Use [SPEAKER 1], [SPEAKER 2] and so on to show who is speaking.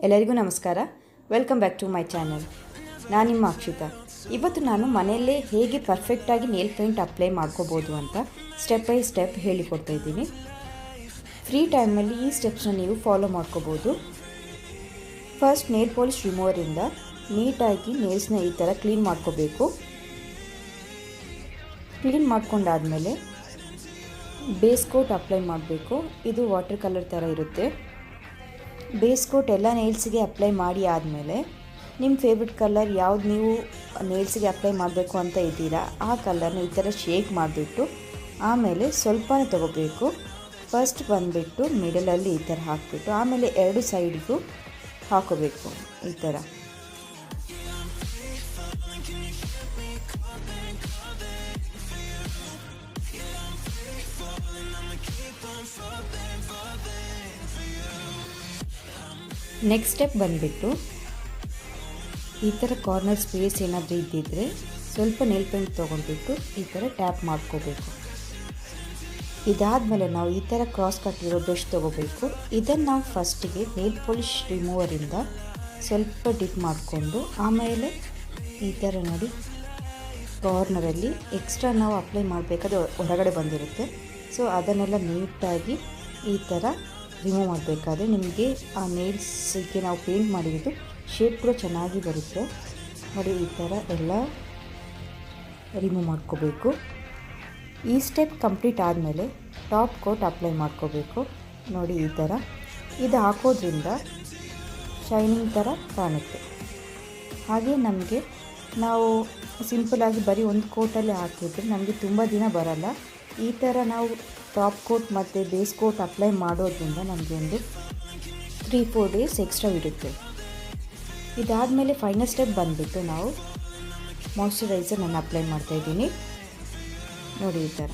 [SPEAKER 1] ಎಲ್ಲರಿಗೂ ನಮಸ್ಕಾರ. Welcome back to my channel. ನಾನು ನಿಮ್ಮ ಅಕ್ಷಿತಾ. ಇವತ್ತು ನಾನು ಮನೆಯಲ್ಲೇ ಹೇಗೆ ಪರ್ಫೆಕ್ಟಾಗಿ ನೇಲ್ ಪೇಂಟ್ ಅಪ್ಲೈ ಮಾಡ್ಕೋಬೋದು ಅಂತ ಸ್ಟೆಪ್ ಬೈ ಸ್ಟೆಪ್ ಹೇಳಿಕೊಡ್ತಾ ಇದ್ದೀನಿ. ಫ್ರೀ ಟೈಮಲ್ಲಿ ಈ ಸ್ಟೆಪ್ಸ್ನ ನೀವು ಫಾಲೋ ಮಾಡ್ಕೋಬೋದು. ಫಸ್ಟ್ ನೇಲ್ ಪಾಲಿಶ್ ರಿಮೂವರಿಂದ ನೀಟಾಗಿ ನೇಲ್ಸ್ನ ಈ ಥರ ಕ್ಲೀನ್ ಮಾಡ್ಕೋಬೇಕು. ಕ್ಲೀನ್ ಮಾಡ್ಕೊಂಡಾದಮೇಲೆ ಬೇಸ್ ಕೋಟ್ ಅಪ್ಲೈ ಮಾಡಬೇಕು. ಇದು ವಾಟರ್ ಕಲರ್ ಥರ ಇರುತ್ತೆ. ಬೇಸ್ ಕೋಟ್ ಎಲ್ಲ ನೇಲ್ಸಿಗೆ ಅಪ್ಲೈ ಮಾಡಿ ಆದಮೇಲೆ ನಿಮ್ಮ ಫೇವ್ರೆಟ್ ಕಲರ್ ಯಾವ್ದು ನೀವು ನೇಲ್ಸಿಗೆ ಅಪ್ಲೈ ಮಾಡಬೇಕು ಅಂತ ಇದ್ದೀರಾ ಆ ಕಲರ್ನ ಈ ಥರ ಶೇಕ್ ಮಾಡಿಬಿಟ್ಟು ಆಮೇಲೆ ಸ್ವಲ್ಪನೇ ತೊಗೋಬೇಕು. ಫಸ್ಟ್ ಬಂದುಬಿಟ್ಟು ಮಿಡಲಲ್ಲಿ ಈ ಥರ ಹಾಕಿಬಿಟ್ಟು ಆಮೇಲೆ ಎರಡು ಸೈಡ್ಗೂ ಹಾಕೋಬೇಕು ಈ ಥರ. ನೆಕ್ಸ್ಟ್ ಸ್ಟೆಪ್ ಬಂದುಬಿಟ್ಟು ಈ ಥರ ಕಾರ್ನರ್ ಸ್ಪೇಸ್ ಏನಾದರೂ ಇದ್ದಿದ್ದರೆ ಸ್ವಲ್ಪ ನೇಲ್ ಪೇಂಟ್ ತೊಗೊಂಡ್ಬಿಟ್ಟು ಈ ಥರ ಟ್ಯಾಪ್ ಮಾಡ್ಕೋಬೇಕು. ಇದಾದಮೇಲೆ ನಾವು ಈ ಥರ ಕ್ರಾಸ್ ಕಟ್ಟಿರೋ ಬ್ರಷ್ ತೊಗೋಬೇಕು. ಇದನ್ನು ನಾವು ಫಸ್ಟಿಗೆ ನೇಲ್ ಪಾಲಿಶ್ ರಿಮೂವರಿಂದ ಸ್ವಲ್ಪ ಡಿಪ್ ಮಾಡಿಕೊಂಡು ಆಮೇಲೆ ಈ ಥರ ನೋಡಿ ಕಾರ್ನರಲ್ಲಿ ಎಕ್ಸ್ಟ್ರಾ ನಾವು ಅಪ್ಲೈ ಮಾಡಬೇಕಾದ್ರೆ ಹೊರಗಡೆ ಬಂದಿರುತ್ತೆ. ಸೊ ಅದನ್ನೆಲ್ಲ ನೀಟಾಗಿ ಈ ಥರ ರಿಮೂವ್ ಮಾಡಬೇಕಾದ್ರೆ ನಿಮಗೆ ಆ ನೇಲ್ಸಿಗೆ ನಾವು ಪೇಂಟ್ ಮಾಡಿರೋದು ಶೇಪ್ ಕೂಡ ಚೆನ್ನಾಗಿ ಬರುತ್ತೆ. ನೋಡಿ ಈ ಥರ ಎಲ್ಲ ರಿಮೂವ್ ಮಾಡ್ಕೋಬೇಕು. ಈ ಸ್ಟೆಪ್ ಕಂಪ್ಲೀಟ್ ಆದಮೇಲೆ ಟಾಪ್ ಕೋಟ್ ಅಪ್ಲೈ ಮಾಡ್ಕೋಬೇಕು. ನೋಡಿ ಈ ಥರ ಇದು ಹಾಕೋದ್ರಿಂದ ಶೈನಿಂಗ್ ಥರ ಕಾಣುತ್ತೆ. ಹಾಗೆ ನಮಗೆ ನಾವು ಸಿಂಪಲಾಗಿ ಬರೀ ಒಂದು ಕೋಟಲ್ಲಿ ಹಾಕಿದ್ರೆ ನಮಗೆ ತುಂಬ ದಿನ ಬರಲ್ಲ. ಈ ಥರ ನಾವು ಟಾಪ್ ಕೋಟ್ ಮತ್ತು ಬೇಸ್ ಕೋಟ್ ಅಪ್ಲೈ ಮಾಡೋದ್ರಿಂದ ನಮಗೆ ಒಂದು 3-4 ಡೇಸ್ ಎಕ್ಸ್ಟ್ರಾ ಇರುತ್ತೆ. ಇದಾದಮೇಲೆ ಫೈನಲ್ ಸ್ಟೆಪ್ ಬಂದುಬಿಟ್ಟು ನಾವು ಮಾಯ್ಶ್ಚರೈಸರ್ ನಾನು ಅಪ್ಲೈ ಮಾಡ್ತಾಯಿದ್ದೀನಿ. ನೋಡಿ ಈ ಥರ.